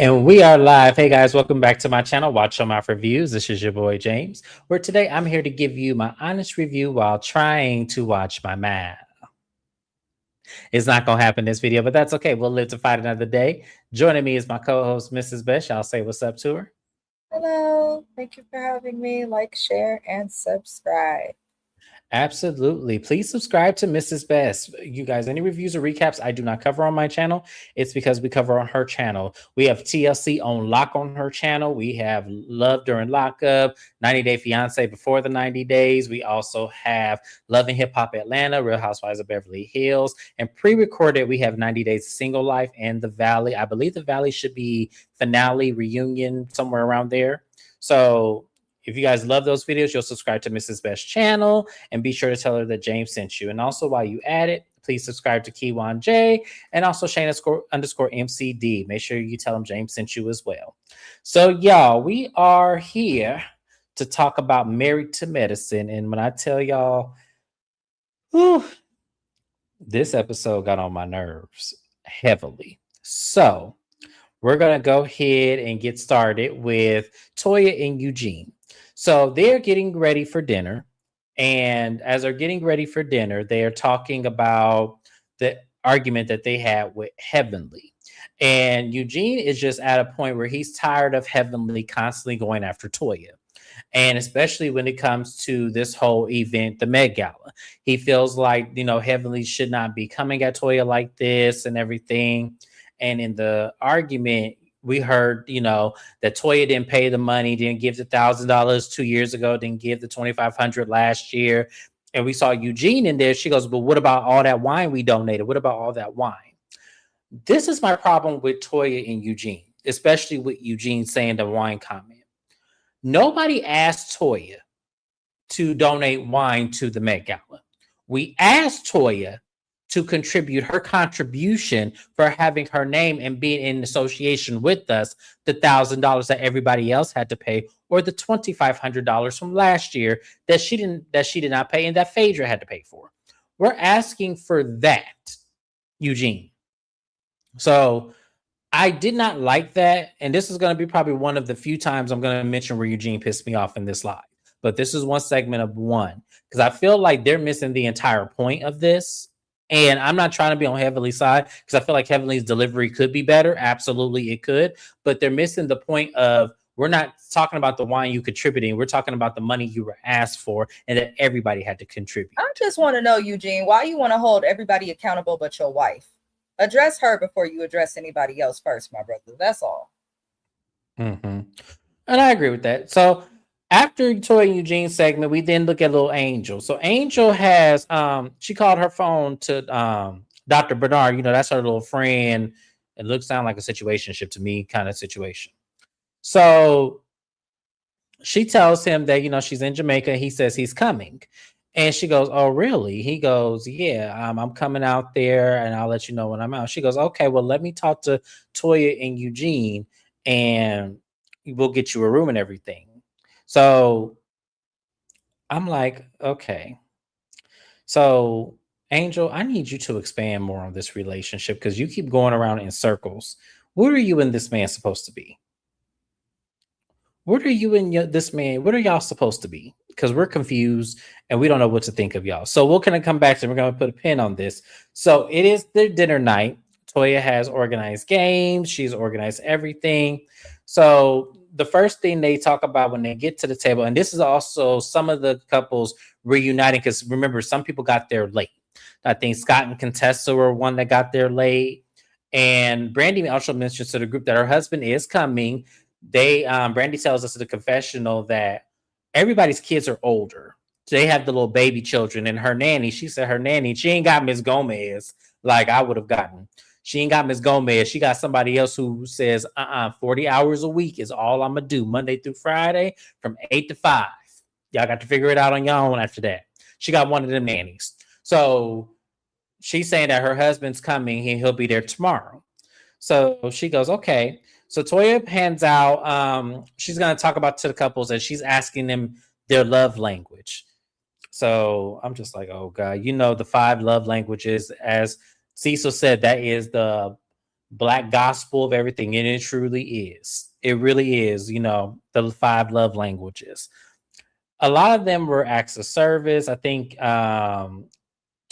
And we are live. Hey guys, welcome back to my channel, Watch Your Mouth Reviews. This is your boy James, where today I'm here to give you my honest review while trying to watch my mouth. It's not going to happen in this video, but that's okay. We'll live to fight another day. Joining me is my co-host, Mrs. Besh. I'll say what's up to her. Hello, thank you for having me. Like, share, and subscribe. Absolutely. Please subscribe to Mrs. Best. You guys, any reviews or recaps I do not cover on my channel, it's because we cover on her channel. We have TLC on lock on her channel. We have Love During Lockup, 90 Day Fiance Before the 90 Days. We also have Love and Hip Hop Atlanta, Real Housewives of Beverly Hills. And pre-recorded, we have 90 Days Single Life and The Valley. I believe The Valley should be finale, reunion, somewhere around there. So if you guys love those videos, you'll subscribe to Mrs. Best's channel and be sure to tell her that James sent you. And also, while you at it, please subscribe to Keywan J and also Shana _ MCD. Make sure you tell them James sent you as well. So, y'all, we are here to talk about Married to Medicine. And when I tell y'all, this episode got on my nerves heavily. So, we're going to go ahead and get started with Toya and Eugene. So they're getting ready for dinner. And as they're getting ready for dinner, they are talking about the argument that they had with Heavenly. And Eugene is just at a point where he's tired of Heavenly constantly going after Toya. And especially when it comes to this whole event, the Met Gala, he feels like, Heavenly should not be coming at Toya like this and everything. And in the argument, we heard, that Toya didn't pay the money, didn't give the $1,000 2 years ago, didn't give the $2,500 last year. And we saw Eugene in there. She goes, "But what about all that wine we donated? What about all that wine?" This is my problem with Toya and Eugene, especially with Eugene saying the wine comment. Nobody asked Toya to donate wine to the Met Gala. We asked Toya to contribute her contribution for having her name and being in association with us, the $1,000 that everybody else had to pay, or the $2,500 from last year that she did not pay and that Phaedra had to pay for. We're asking for that, Eugene. So I did not like that. And this is going to be probably one of the few times I'm going to mention where Eugene pissed me off in this live. But this is one segment of one, because I feel like they're missing the entire point of this. And I'm not trying to be on Heavenly's side, because I feel like Heavenly's delivery could be better. Absolutely, it could. But they're missing the point of, we're not talking about the wine you contributing. We're talking about the money you were asked for and that everybody had to contribute. I just want to know, Eugene, why you want to hold everybody accountable but your wife? Address her before you address anybody else first, my brother. That's all. Mm-hmm. And I agree with that. So after Toy and Eugene segment, we then look at little Angel. So Angel has she called her phone to Dr. Bernard. That's her little friend. It looks sound like a situationship to me, kind of situation. So she tells him that she's in Jamaica. He says he's coming. And she goes, "Oh, really?" He goes, "Yeah, I'm coming out there and I'll let you know when I'm out." She goes, "Okay, well, let me talk to Toya and Eugene and we'll get you a room and everything." So I'm like, okay. So Angel, I need you to expand more on this relationship because you keep going around in circles. What are you and this man supposed to be? What are you and this man? What are y'all supposed to be? Because we're confused and we don't know what to think of y'all. So we're going to come back to, we're going to put a pin on this. So it is their dinner night. Toya has organized games. She's organized everything. So the first thing they talk about when they get to the table, and this is also some of the couples reuniting, because remember, some people got there late. I think Scott and Contessa were one that got there late. And Brandy also mentions to the group that her husband is coming. Brandy tells us at the confessional that everybody's kids are older. They have the little baby children, and her nanny, she said her nanny, she ain't got Miss Gomez like I would have gotten. She ain't got Miss Gomez. She got somebody else who says, 40 hours a week is all I'm going to do, Monday through Friday from 8 to 5. Y'all got to figure it out on your own after that. She got one of them nannies. So she's saying that her husband's coming and he'll be there tomorrow. So she goes, okay. So Toya hands out, she's going to talk about to the couples and she's asking them their love language. So I'm just like, oh God, the 5 love languages, as Cecil said, that is the black gospel of everything, and it truly is. It really is. The five love languages. A lot of them were acts of service. I think Toya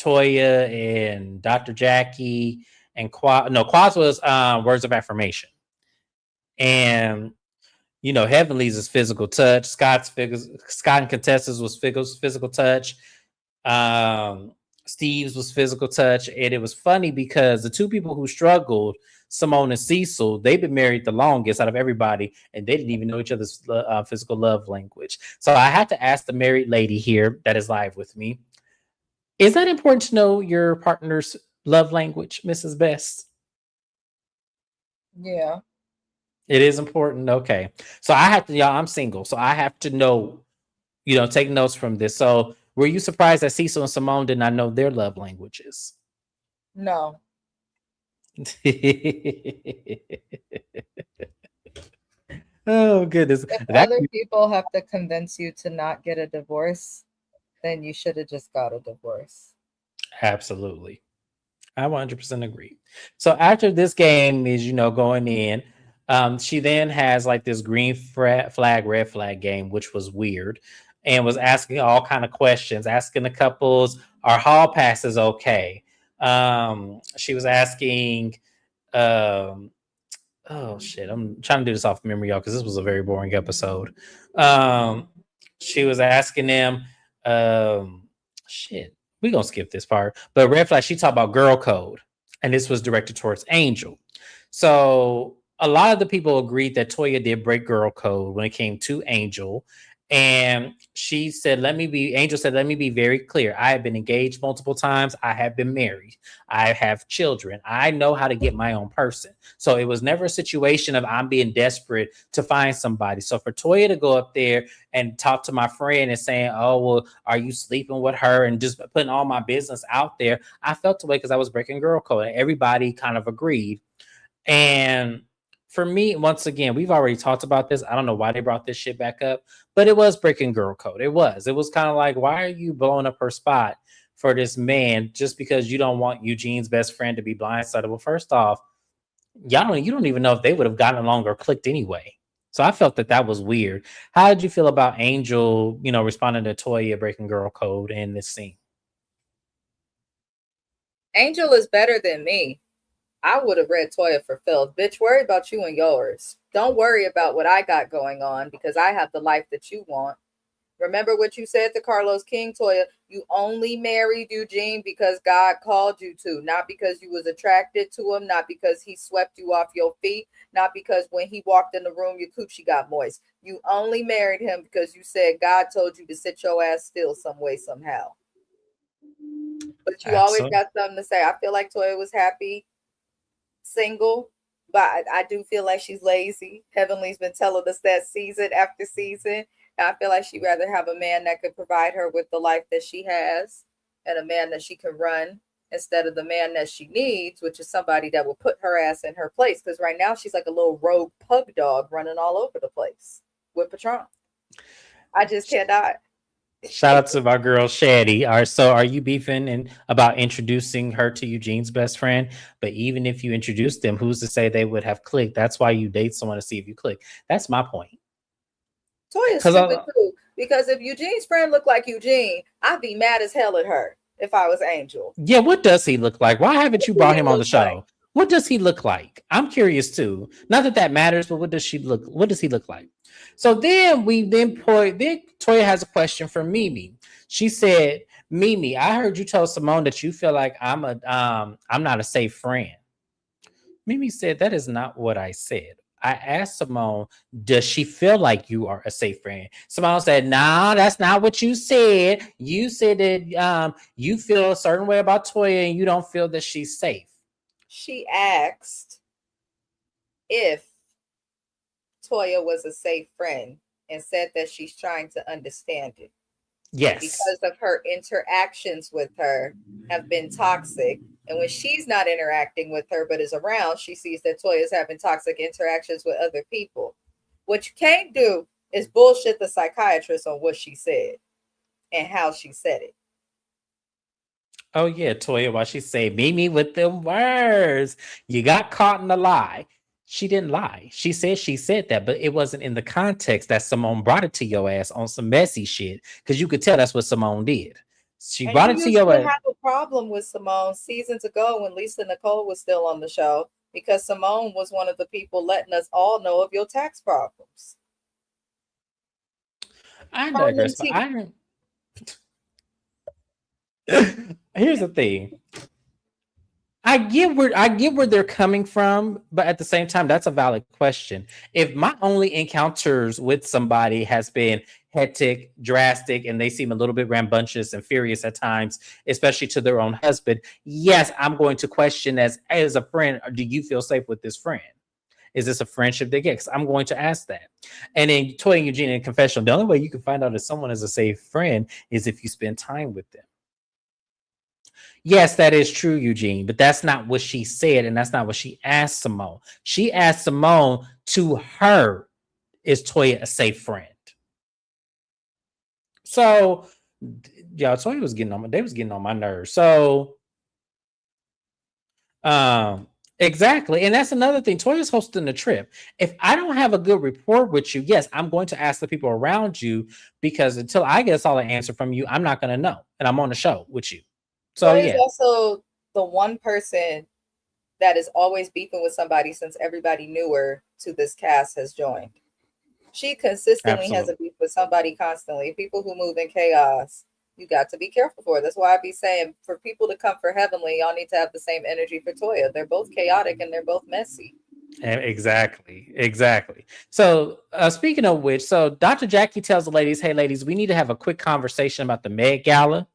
and Dr. Jackie and Quaz was words of affirmation. And Heavenly's is physical touch. Scott and Contessa's was physical touch. Steve's was physical touch. And it was funny because the two people who struggled, Simone and Cecil, they've been married the longest out of everybody, and they didn't even know each other's physical love language. So I had to ask the married lady here that is live with me, is that important to know your partner's love language, Mrs. Best? Yeah. It is important. Okay. So I have to, y'all, I'm single. So I have to know, take notes from this. So were you surprised that Cecil and Simone did not know their love languages? No. Oh, goodness. If other people have to convince you to not get a divorce, then you should have just got a divorce. Absolutely. I 100% agree. So after this game is, going in, she then has like this green flag, red flag game, which was weird, and was asking all kind of questions, asking the couples, are hall passes okay? She was asking, um, oh shit, I'm trying to do this off memory, y'all, because this was a very boring episode. She was asking them, shit, we're gonna skip this part. But red flag, she talked about girl code, and this was directed towards Angel. So a lot of the people agreed that Toya did break girl code when it came to Angel. And Angel said, let me be very clear. I have been engaged multiple times. I have been married. I have children. I know how to get my own person. So it was never a situation of I'm being desperate to find somebody. So for Toya to go up there and talk to my friend and saying, oh, well, are you sleeping with her? And just putting all my business out there, I felt the way because I was breaking girl code. And everybody kind of agreed. And for me, once again, we've already talked about this. I don't know why they brought this shit back up, but it was breaking girl code. It was kind of like, why are you blowing up her spot for this man just because you don't want Eugene's best friend to be blindsided? Well, first off, you don't even know if they would have gotten along or clicked anyway. So I felt that was weird. How did you feel about Angel, responding to Toya breaking girl code in this scene? Angel is better than me. I would have read Toya for Phil. Bitch, worry about you and yours. Don't worry about what I got going on because I have the life that you want. Remember what you said to Carlos King, Toya. You only married Eugene because God called you to, not because you was attracted to him, not because he swept you off your feet, not because when he walked in the room, your coochie got moist. You only married him because you said God told you to sit your ass still some way, somehow. But you always got something to say. I feel like Toya was happy single, but I do feel like she's lazy. Heavenly's been telling us that season after season. And I feel like she'd rather have a man that could provide her with the life that she has and a man that she can run instead of the man that she needs, which is somebody that will put her ass in her place. Because right now she's like a little rogue pug dog running all over the place with Patron. I just cannot. Shout out to my girl Shaddy. Are you beefing and about introducing her to Eugene's best friend? But even if you introduce them, who's to say they would have clicked? That's why you date someone to see if you click. That's my point. Toya's stupid too. Because if Eugene's friend looked like Eugene, I'd be mad as hell at her if I was Angel. Yeah, what does he look like? Why haven't you brought him on the show? Like? What does he look like? I'm curious too. Not that matters, but what does he look like? So then Toya has a question for Mimi. She said, Mimi, I heard you tell Simone that you feel like I'm not a safe friend. Mimi said, that is not what I said. I asked Simone, does she feel like you are a safe friend? Simone said, no, that's not what you said. You said that you feel a certain way about Toya and you don't feel that she's safe. She asked if Toya was a safe friend and said that she's trying to understand it. Yes. Because of her interactions with her have been toxic. And when she's not interacting with her but is around, she sees that Toya is having toxic interactions with other people. What you can't do is bullshit the psychiatrist on what she said and how she said it. Oh yeah, Toya, while she say, meet me with them words. You got caught in the lie. She didn't lie. She said that, but it wasn't in the context that Simone brought it to your ass on some messy shit. Because you could tell that's what Simone did. She And brought you it to used your to ass. have a problem with Simone seasons ago when Lisa Nicole was still on the show because Simone was one of the people letting us all know of your tax problems. I Herman digress, but T. here's the thing. I get where they're coming from, but at the same time, that's a valid question. If my only encounters with somebody has been hectic, drastic, and they seem a little bit rambunctious and furious at times, especially to their own husband, yes, I'm going to question as a friend, do you feel safe with this friend? Is this a friendship that gets? I'm going to ask that. And in Toy and Eugene in confessional, the only way you can find out if someone is a safe friend is if you spend time with them. Yes, that is true, Eugene, but that's not what she said, and that's not what she asked Simone. She asked Simone, to her, is Toya a safe friend? So, yeah, Toya was getting on my, they was getting on my nerves. So, um, exactly, and that's another thing. Toya's hosting the trip. If I don't have a good rapport with you, yes, I'm going to ask the people around you because until I get a solid answer from you, I'm not going to know, and I'm on the show with you. So, Toy is yeah, also the one person that is always beefing with somebody since everybody knew her to this cast has joined. She consistently has absolutely. a beef with somebody constantly. People who move in chaos, you got to be careful for. That's why I be saying for people to come for Heavenly, y'all need to have the same energy for Toya. They're both chaotic and they're both messy. Exactly, exactly. So, speaking of which, so Dr. Jackie tells the ladies, "Hey, ladies, we need to have a quick conversation about the Met Gala."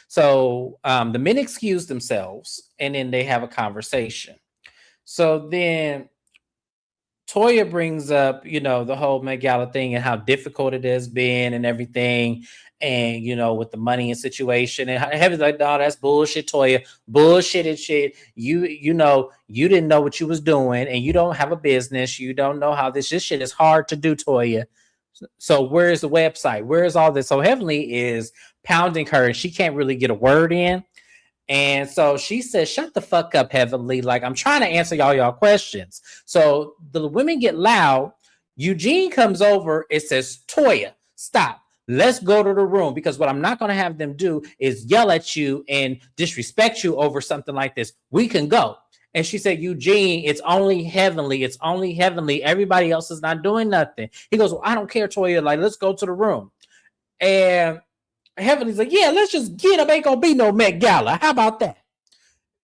So, the men excuse themselves, and then they have a conversation. So then Toya brings up, the whole Met Gala thing and how difficult it has been and everything. And, with the money and situation. And Heaven's like, no, that's bullshit, Toya. Bullshit and shit. You didn't know what you was doing and you don't have a business. You don't know how this shit is hard to do, Toya. So where's the website? Where's all this? So Heavenly is pounding her and she can't really get a word in. And so she says, shut the fuck up, Heavenly. Like, I'm trying to answer y'all questions. So the women get loud. Eugene comes over. It says, Toya, stop. Let's go to the room because what I'm not going to have them do is yell at you and disrespect you over something like this. We can go. And she said, Eugene, it's only Heavenly. It's only Heavenly. Everybody else is not doing nothing. He goes, well, I don't care, Toya. Like, let's go to the room. And Heavenly's like, yeah, let's just get him. Ain't gonna be no Met Gala. How about that?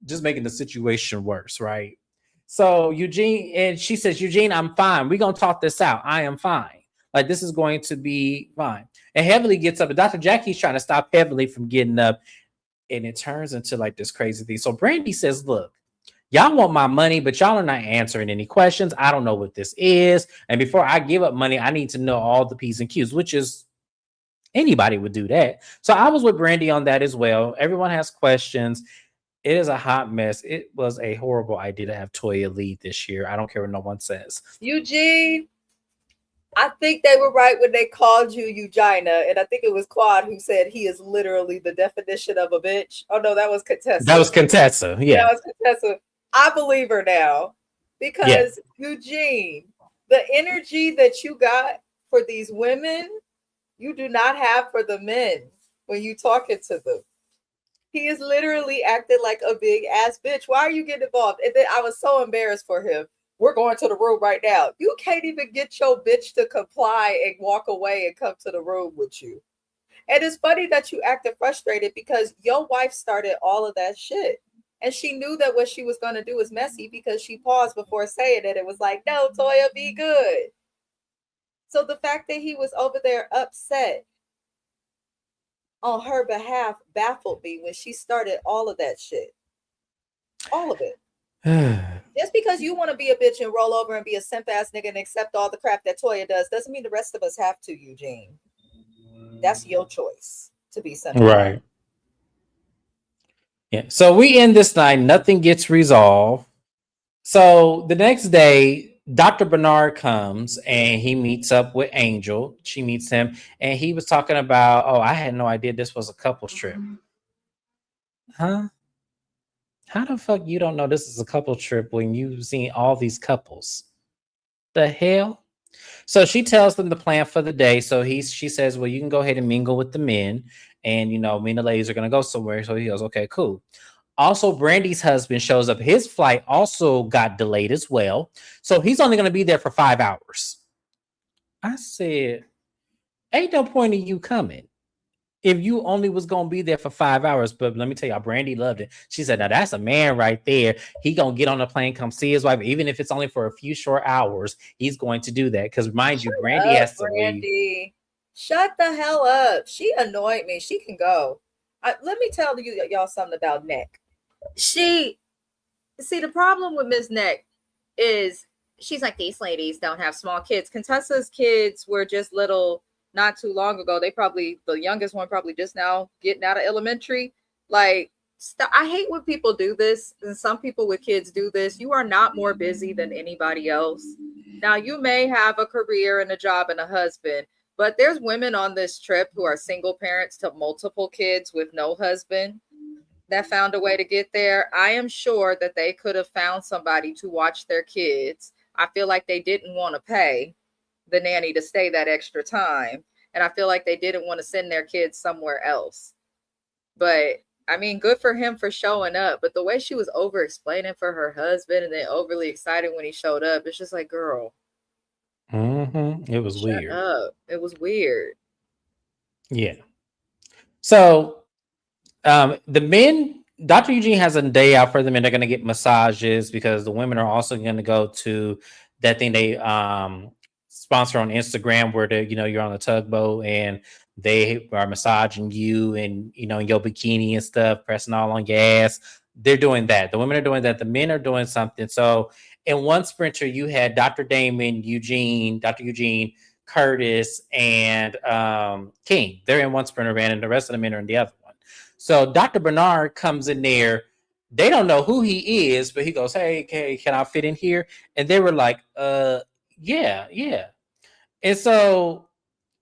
Just making the situation worse, right? So Eugene, and she says, Eugene, I'm fine. We're gonna talk this out. I am fine. Like this is going to be fine. And Heavenly gets up, and Dr. Jackie's trying to stop Heavenly from getting up, and it turns into like this crazy thing. So Brandy says, look, y'all want my money, but y'all are not answering any questions. I don't know what this is. And before I give up money, I need to know all the P's and Q's, which is anybody would do that. So I was with Brandy on that as well. Everyone has questions. It is a hot mess. It was a horrible idea to have Toya lead this year. I don't care what no one says. Eugene, I think they were right when they called you Eugina, and I think it was Quad who said he is literally the definition of a bitch. Oh no, that was That Contessa. was Contessa. Yeah, Yeah. that was Contessa. I believe her now Yeah. because Eugene, the energy that you got for these women, you do not have for the men when you talking to them. He is literally acting like a big ass bitch. Why are you getting involved? And then I was so embarrassed for him. We're going to the room right now. You can't even get your bitch to comply and walk away and come to the room with you. And it's funny that you acted frustrated because your wife started all of that shit. And she knew that what she was going to do was messy because she paused before saying it. It was like, no, Toya, be good. So the fact that he was over there upset on her behalf baffled me when she started all of that shit. All of it. Just because you want to be a bitch and roll over and be a simp ass nigga and accept all the crap that Toya does doesn't mean the rest of us have to, Eugene. That's your choice to be simplified. Right. Yeah. So we end this night. Nothing gets resolved. So the next day, Dr. Bernard comes and he meets up with Angel. She meets him and he was talking about, oh, I had no idea this was a couples trip. Huh? How the fuck you don't know this is a couple trip when you've seen all these couples? The hell? So she tells them the plan for the day. So she says, well, you can go ahead and mingle with the men, and me and the ladies are gonna go somewhere. So he goes, okay, cool. Also, Brandy's husband shows up. His flight also got delayed as well. So he's only gonna be there for 5 hours. I said, ain't no point in you coming if you only was gonna be there for 5 hours. But let me tell y'all, Brandy loved it. She said, now that's a man right there. He gonna get on the plane, come see his wife, even if it's only for a few short hours. He's going to do that because, mind you, Shut Brandy up, has to leave. Brandy. Shut the hell up. She annoyed me. She can go. Let me tell y'all something about Nick. She see the problem with Miss Neck is she's like, these ladies don't have small kids. Contessa's kids were just little not too long ago. They probably, the youngest one probably just now getting out of elementary. Like, I hate when people do this, and some people with kids do this. You are not more busy than anybody else. Now, you may have a career and a job and a husband, but there's women on this trip who are single parents to multiple kids with no husband that found a way to get there. I am sure that they could have found somebody to watch their kids. I feel like they didn't want to pay the nanny to stay that extra time. And I feel like they didn't want to send their kids somewhere else. But I mean, good for him for showing up. But the way she was over explaining for her husband and then overly excited when he showed up, it's just like, girl, It was shut weird. up. It was weird. Yeah. So the men, Dr. Eugene has a day out for them, and they're going to get massages because the women are also going to go to that thing they sponsor on Instagram where you're on a tugboat and they are massaging you and in your bikini and stuff, pressing all on your ass. They're doing that. The women are doing that. The men are doing something. So in one sprinter, you had Dr. Damon, Dr. Eugene, Curtis, and King. They're in one sprinter van, and the rest of the men are in the other one. So Dr. Bernard comes in there. They don't know who he is, but he goes, hey, can I fit in here? And they were like, yeah, yeah. And so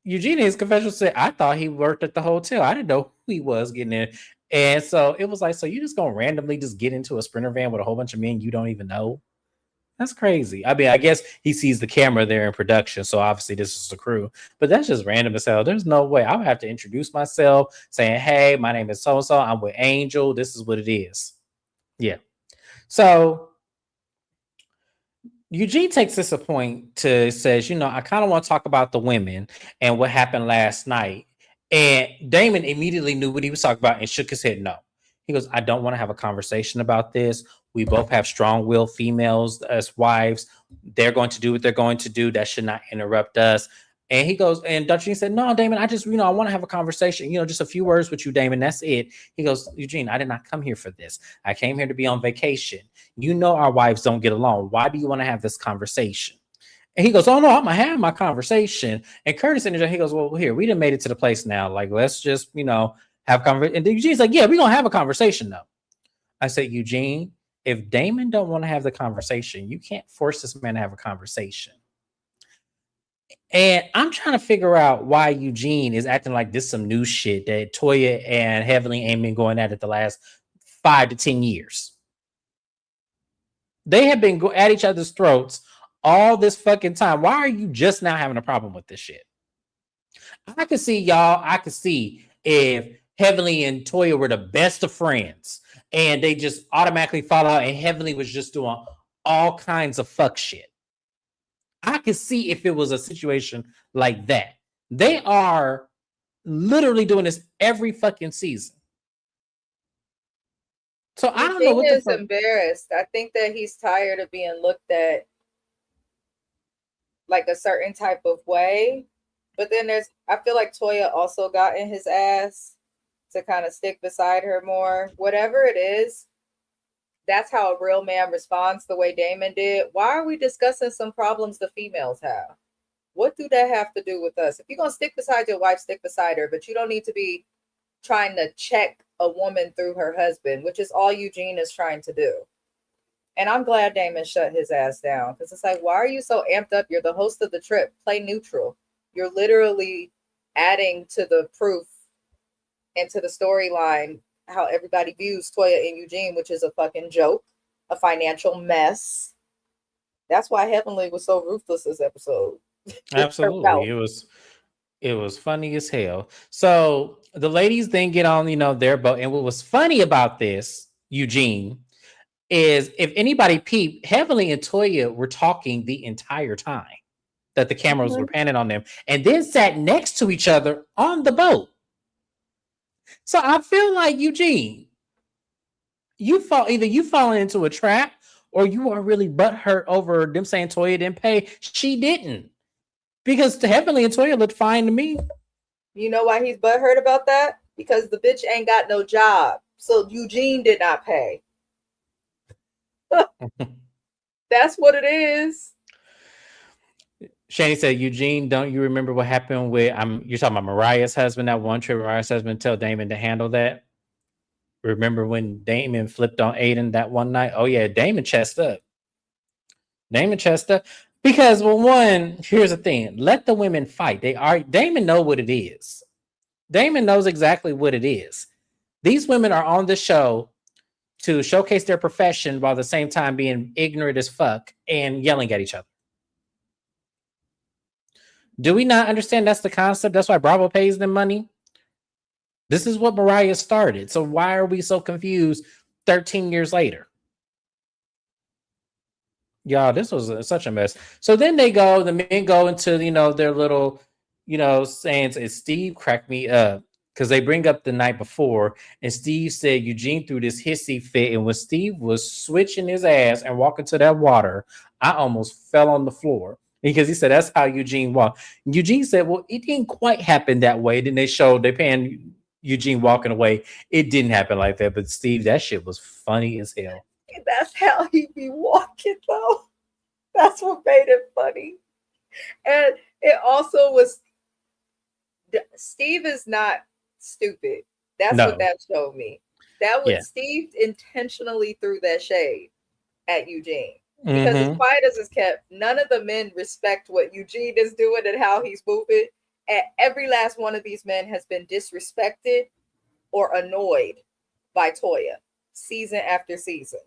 Eugene in his confessional said, I thought he worked at the hotel. I didn't know who he was getting in. And so it was like, so you just gonna randomly just get into a sprinter van with a whole bunch of men you don't even know? That's crazy. I mean, I guess he sees the camera there in production, so obviously this is the crew. But that's just random as hell. There's no way. I would have to introduce myself, saying, "Hey, my name is so and so. I'm with Angel. This is what it is." Yeah. So Eugene takes this a point to says, I kind of want to talk about the women and what happened last night. And Damon immediately knew what he was talking about and shook his head no. He goes, I don't want to have a conversation about this. We both have strong-willed females as wives. They're going to do what they're going to do. That should not interrupt us. And he goes, and Dutch said, no, Damon, I just, I want to have a conversation, just a few words with you, Damon. That's it. He goes, Eugene, I did not come here for this. I came here to be on vacation. Our wives don't get along. Why do you want to have this conversation? And he goes, oh no, I'm gonna have my conversation. And Curtis he goes, well, here, we done made it to the place now. Like, let's just, have conversation. And Eugene's like, yeah, we're gonna have a conversation though. I said, Eugene, if Damon don't want to have the conversation, you can't force this man to have a conversation. And I'm trying to figure out why Eugene is acting like this some new shit that Toya and Heavenly ain't been going at it the last 5 to 10 years. They have been at each other's throats all this fucking time. Why are you just now having a problem with this shit? I could see y'all. I could see if Heavenly and Toya were the best of friends and they just automatically fall out and Heavenly was just doing all kinds of fuck shit. I could see if it was a situation like that. They are literally doing this every fucking season. So I don't know what the fuck. Embarrassed. I think that he's tired of being looked at like a certain type of way. But then I feel like Toya also got in his ass to kind of stick beside her more. Whatever it is, that's how a real man responds the way Damon did. Why are we discussing some problems the females have? What do that have to do with us? If you're going to stick beside your wife, stick beside her. But you don't need to be trying to check a woman through her husband, which is all Eugene is trying to do. And I'm glad Damon shut his ass down because it's like, why are you so amped up? You're the host of the trip. Play neutral. You're literally adding to the proof and to the storyline how everybody views Toya and Eugene, which is a fucking joke, a financial mess. That's why Heavenly was so ruthless this episode with her Absolutely. mouth. It was funny as hell. So the ladies then get on, their boat. And what was funny about this, Eugene, is if anybody peeped, Heavenly and Toya were talking the entire time that the cameras were Mhm. panning on them, and then sat next to each other on the boat. So I feel like Eugene, you falling into a trap, or you are really butthurt over them saying Toya didn't pay. She didn't, because the Heavenly and Toya looked fine to me. You know why he's butthurt about that? Because the bitch ain't got no job. So Eugene did not pay. That's what it is. Shani said, Eugene, don't you remember what happened with you're talking about Mariah's husband, that one trip Mariah's husband tell Damon to handle that? Remember when Damon flipped on Aiden that one night? Oh yeah, Damon chest up. Damon chest up. Because well, one, here's the thing. Let the women fight. Damon know what it is. Damon knows exactly what it is. These women are on the show to showcase their profession while at the same time being ignorant as fuck and yelling at each other. Do we not understand that's the concept? That's why Bravo pays them money. This is what Mariah started. So why are we so confused 13 years later? Y'all, this was such a mess. So then the men go into, their little, sayings. And Steve cracked me up because they bring up the night before. And Steve said Eugene threw this hissy fit. And when Steve was switching his ass and walking to that water, I almost fell on the floor. Because he said that's how Eugene walked. Eugene said, well, it didn't quite happen that way. Then they panned Eugene walking away. It didn't happen like that. But Steve, that shit was funny as hell. That's how he be walking, though. That's what made it funny. And it also was Steve is not stupid. That's what No. that showed me. That was Yeah. Steve intentionally threw that shade at Eugene. Because as Mm-hmm. quiet as it's kept, none of the men respect what Eugene is doing and how he's moving. And every last one of these men has been disrespected or annoyed by Toya season after season.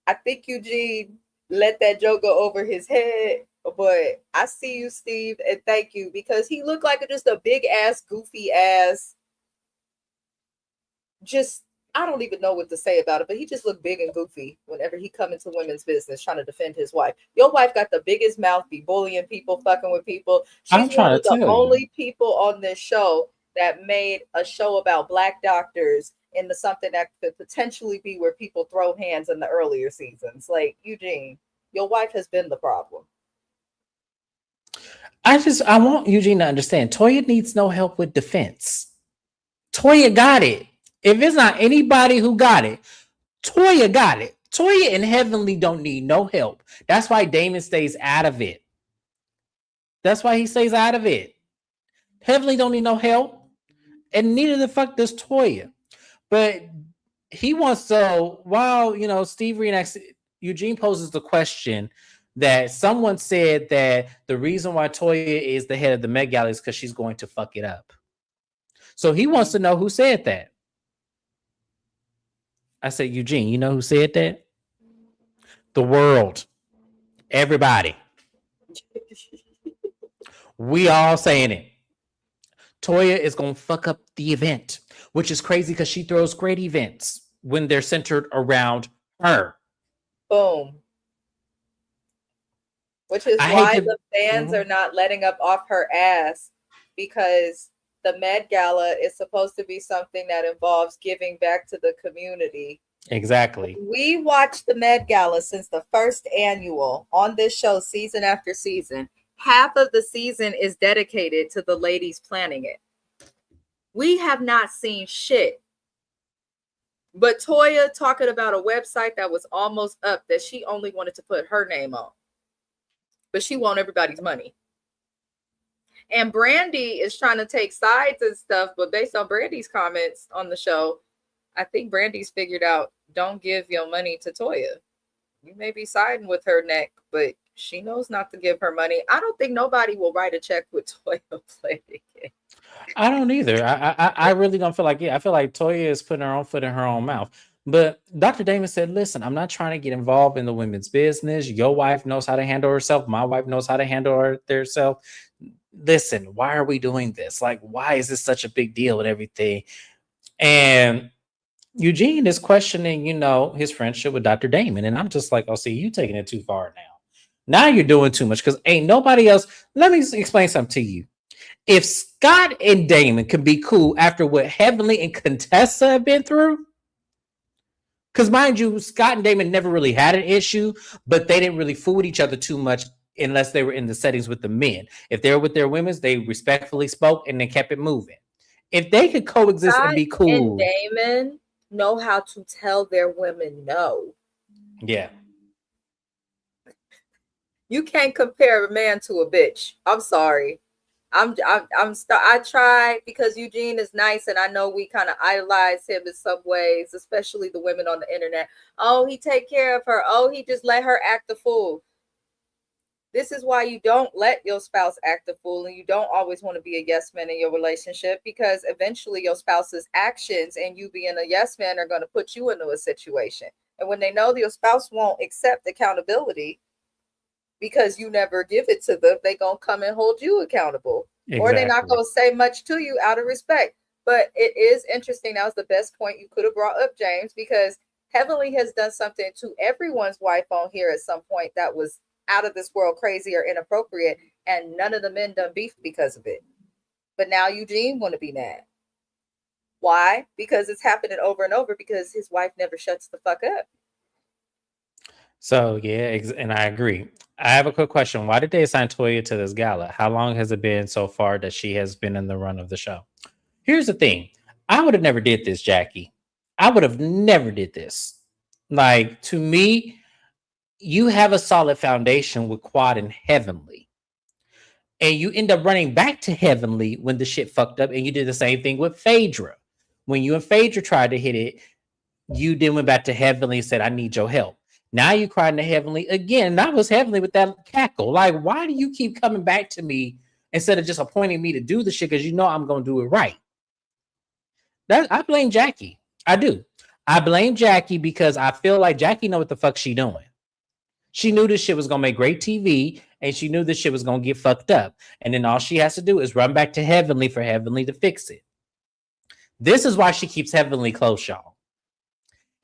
I think Eugene let that joke go over his head, but I see you, Steve, and thank you, because he looked like just a big ass, goofy ass. Just I don't even know what to say about it, but he just looked big and goofy whenever he come into women's business trying to defend his wife. Your wife got the biggest mouth, be bullying people, fucking with people. I'm She's one trying of to the tell you. only people on this show that made a show about black doctors into something that could potentially be where people throw hands in the earlier seasons. Like Eugene, your wife has been the problem. I want Eugene to understand Toya needs no help with defense. Toya got it. If it's not anybody who got it, Toya got it. Toya and Heavenly don't need no help. That's why Damon stays out of it. That's why he stays out of it. Heavenly don't need no help. And neither the fuck does Toya. But he wants so while Steve reenacts, Eugene poses the question that someone said that the reason why Toya is the head of the Met Gala is because she's going to fuck it up. So he wants to know who said that. I said, Eugene, you know who said that? The world. Everybody. We all saying it. Toya is going to fuck up the event, which is crazy because she throws great events when they're centered around her. Boom. Which is I hate why to. the fans Mhm. are not letting up off her ass, because the Met Gala is supposed to be something that involves giving back to the community. Exactly. We watched the Met Gala since the first annual on this show, season after season. Half of the season is dedicated to the ladies planning it. We have not seen shit. But Toya talking about a website that was almost up that she only wanted to put her name on. But she want everybody's money. And Brandy is trying to take sides and stuff, but based on Brandy's comments on the show, I think Brandy's figured out don't give your money to Toya. You may be siding with her neck, but she knows not to give her money. I don't think nobody will write a check with Toya playing again. I don't either. I really don't feel like it. I feel like Toya is putting her own foot in her own mouth. But Dr. Damon said, listen, I'm not trying to get involved in the women's business. Your wife knows how to handle herself. My wife knows how to handle herself. Listen, why are we doing this? Like, why is this such a big deal and everything? And Eugene is questioning, his friendship with Dr. Damon. And I'm just like, oh, see, you taking it too far now. Now you're doing too much because ain't nobody else. Let me explain something to you. If Scott and Damon can be cool after what Heavenly and Contessa have been through, because mind you, Scott and Damon never really had an issue, but they didn't really fool with each other too much unless they were in the settings with the men. If they were with their women, they respectfully spoke and they kept it moving. If they could coexist Scott and be cool. and Damon know how to tell their women no. Yeah. You can't compare a man to a bitch. I'm sorry. I try because Eugene is nice and I know we kind of idolize him in some ways, especially the women on the internet. Oh, he take care of her. Oh, he just let her act the fool. This is why you don't let your spouse act the fool and you don't always want to be a yes man in your relationship, because eventually your spouse's actions and you being a yes man are going to put you into a situation. And when they know that your spouse won't accept accountability because you never give it to them, they going to come and hold you accountable. Exactly. Or they're not going to say much to you out of respect. But it is interesting. That was the best point you could have brought up, James, because Heavenly has done something to everyone's wife on here at some point that was out of this world crazy or inappropriate, and none of the men done beef because of it. But now Eugene want to be mad. Why? Because it's happening over and over because his wife never shuts the fuck up. So yeah, and I agree. I have a quick question. Why did they assign Toya to this gala? How long has it been so far that she has been in the run of the show? Here's the thing. I would have never did this, Jackie. I would have never did this. Like, to me, you have a solid foundation with Quad and Heavenly. And you end up running back to Heavenly when the shit fucked up. And you did the same thing with Phaedra. When you and Phaedra tried to hit it, you then went back to Heavenly and said, I need your help. Now you crying to Heavenly again. That was Heavenly with that cackle. Like, why do you keep coming back to me instead of just appointing me to do the shit? Because you know I'm going to do it right. I blame Jackie. I do. I blame Jackie because I feel like Jackie know what the fuck she doing. She knew this shit was going to make great TV, and she knew this shit was going to get fucked up. And then all she has to do is run back to Heavenly for Heavenly to fix it. This is why she keeps Heavenly close, y'all.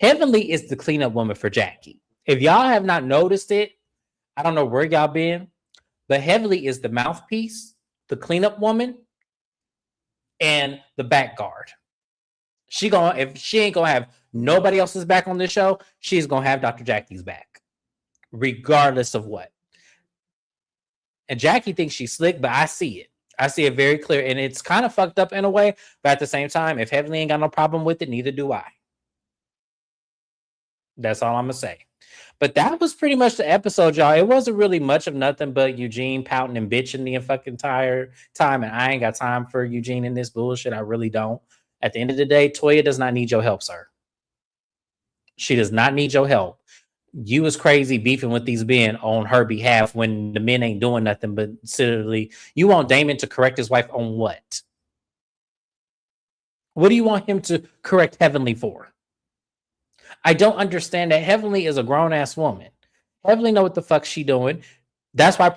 Heavenly is the cleanup woman for Jackie. If y'all have not noticed it, I don't know where y'all been, but Heavenly is the mouthpiece, the cleanup woman, and the back guard. If she ain't gonna have nobody else's back on this show, she's gonna have Dr. Jackie's back, regardless of what. And Jackie thinks she's slick, but I see it. I see it very clear, and it's kind of fucked up in a way. But at the same time, if Heavenly ain't got no problem with it, neither do I. That's all I'm gonna say. But that was pretty much the episode, y'all. It wasn't really much of nothing but Eugene pouting and bitching the fucking entire time, and I ain't got time for Eugene in this bullshit. I really don't. At the end of the day, Toya does not need your help, sir. She does not need your help. You was crazy beefing with these men on her behalf when the men ain't doing nothing but literally. You want Damon to correct his wife on what? What do you want him to correct Heavenly for? I don't understand that. Heavenly is a grown-ass woman. Heavenly know what the fuck she doing. That's why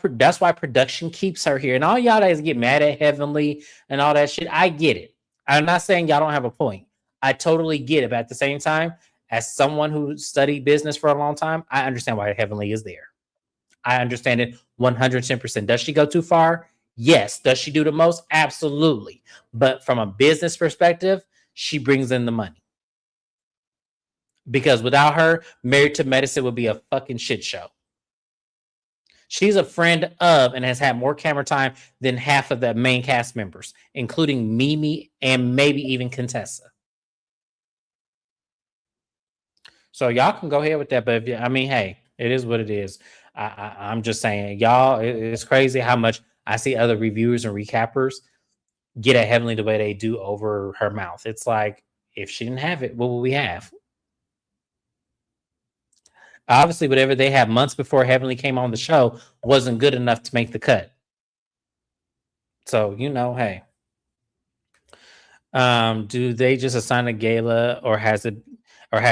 production keeps her here. And all y'all guys get mad at Heavenly and all that shit. I get it. I'm not saying y'all don't have a point. I totally get it. But at the same time, as someone who studied business for a long time, I understand why Heavenly is there. I understand it 110%. Does she go too far? Yes. Does she do the most? Absolutely. But from a business perspective, she brings in the money. Because without her, Married to Medicine would be a fucking shit show. She's a friend of and has had more camera time than half of the main cast members, including Mimi and maybe even Contessa. So y'all can go ahead with that. But hey, it is what it is. I'm just saying, y'all, it's crazy how much I see other reviewers and recappers get at Heavenly the way they do over her mouth. It's like, if she didn't have it, what would we have? Obviously, whatever they had months before Heavenly came on the show wasn't good enough to make the cut. So, hey. Do they just assign a gala, or has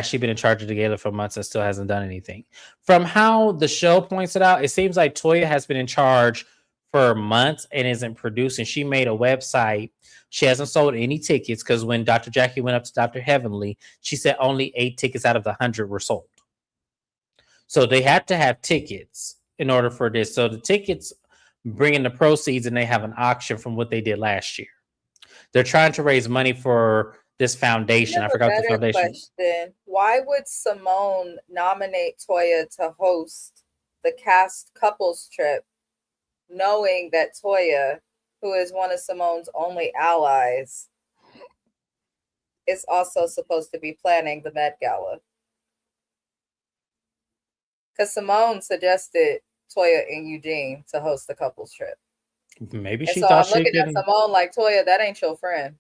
she been in charge of the gala for months and still hasn't done anything? From how the show points it out, it seems like Toya has been in charge for months and isn't producing. She made a website. She hasn't sold any tickets because when Dr. Jackie went up to Dr. Heavenly, she said only 8 tickets out of the 100 were sold. So they had to have tickets in order for this. So the tickets bring in the proceeds, and they have an auction from what they did last year. They're trying to raise money for this foundation. I forgot the Better foundation. question. Why would Simone nominate Toya to host the cast couples trip, knowing that Toya, who is one of Simone's only allies, is also supposed to be planning the Met Gala? Because Simone suggested Toya and Eugene to host the couples trip. Maybe she so thought I'm looking at Simone like, Toya, that ain't your friend.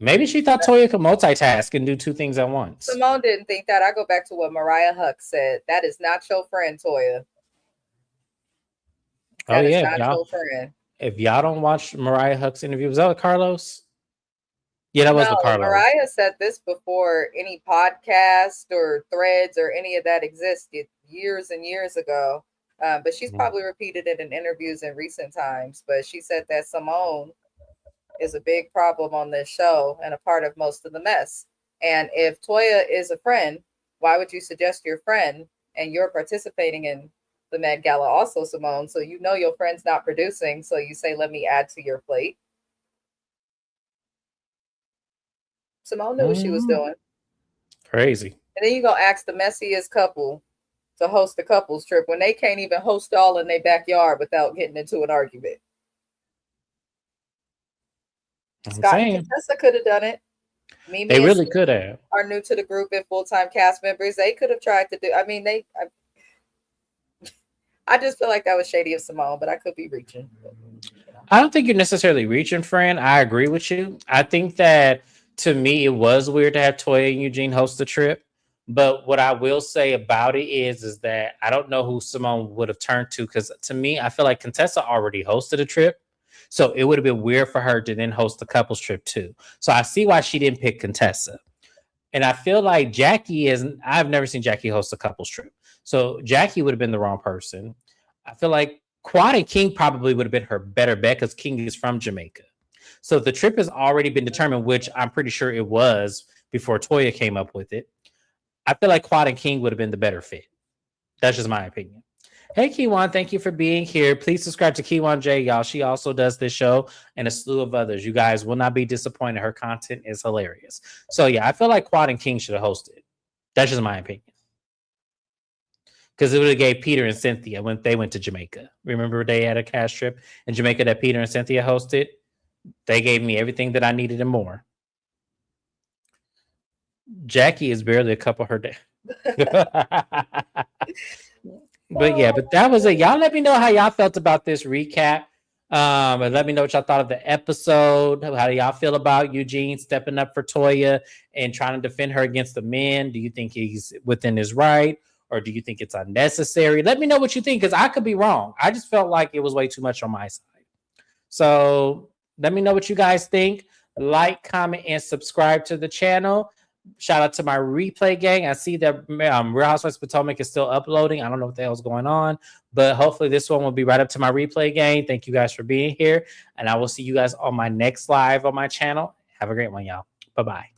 Maybe she thought Toya could multitask and do two things at once. Simone didn't think that. I go back to what Mariah Huck said. That is not your friend, Toya. That is not your friend. If y'all don't watch Mariah Huck's interview, was that with Carlos? Yeah, that was with Carlos. Mariah said this before any podcast or threads or any of that existed years and years ago. But she's probably repeated it in interviews in recent times. But she said that Simone is a big problem on this show and a part of most of the mess. And if Toya is a friend, why would you suggest your friend, and you're participating in the Met Gala also, Simone? So you know your friend's not producing. So you say, let me add to your plate. Simone knew what she was doing. Crazy. And then you go ask the messiest couple to host the couples trip when they can't even host all in their backyard without getting into an argument. Scott and Contessa could have done it. Mimi they really could have. Are new to the group and full-time cast members. They could have tried to do. I mean, I just feel like that was shady of Simone, but I could be reaching. I don't think you're necessarily reaching, friend. I agree with you. I think that to me, it was weird to have Toya and Eugene host the trip. But what I will say about it is that I don't know who Simone would have turned to, because to me, I feel like Contessa already hosted a trip. So it would have been weird for her to then host the couples trip too. So I see why she didn't pick Contessa. And I feel like I've never seen Jackie host a couples trip. So Jackie would have been the wrong person. I feel like Quad and King probably would have been her better bet, because King is from Jamaica. So the trip has already been determined, which I'm pretty sure it was before Toya came up with it. I feel like Quad and King would have been the better fit. That's just my opinion. Hey, Keywan, thank you for being here. Please subscribe to Keywan J, y'all. She also does this show and a slew of others. You guys will not be disappointed. Her content is hilarious. So, yeah, I feel like Quad and King should have hosted. That's just my opinion. Because it would have gave Peter and Cynthia when they went to Jamaica. Remember they had a cast trip in Jamaica that Peter and Cynthia hosted? They gave me everything that I needed and more. Jackie is barely a cup of her day. But yeah, but that was it. Y'all let me know how y'all felt about this recap. And let me know what y'all thought of the episode. How do y'all feel about Eugene stepping up for Toya and trying to defend her against the men? Do you think he's within his right, or do you think it's unnecessary? Let me know what you think, because I could be wrong. I just felt like it was way too much on my side. So let me know what you guys think. Like, comment, and subscribe to the channel. Shout out to my replay gang. I see that Real Housewives of Potomac is still uploading. I don't know what the hell's going on, but hopefully this one will be right up to my replay gang. Thank you guys for being here, and I will see you guys on my next live on my channel. Have a great one, y'all. Bye-bye.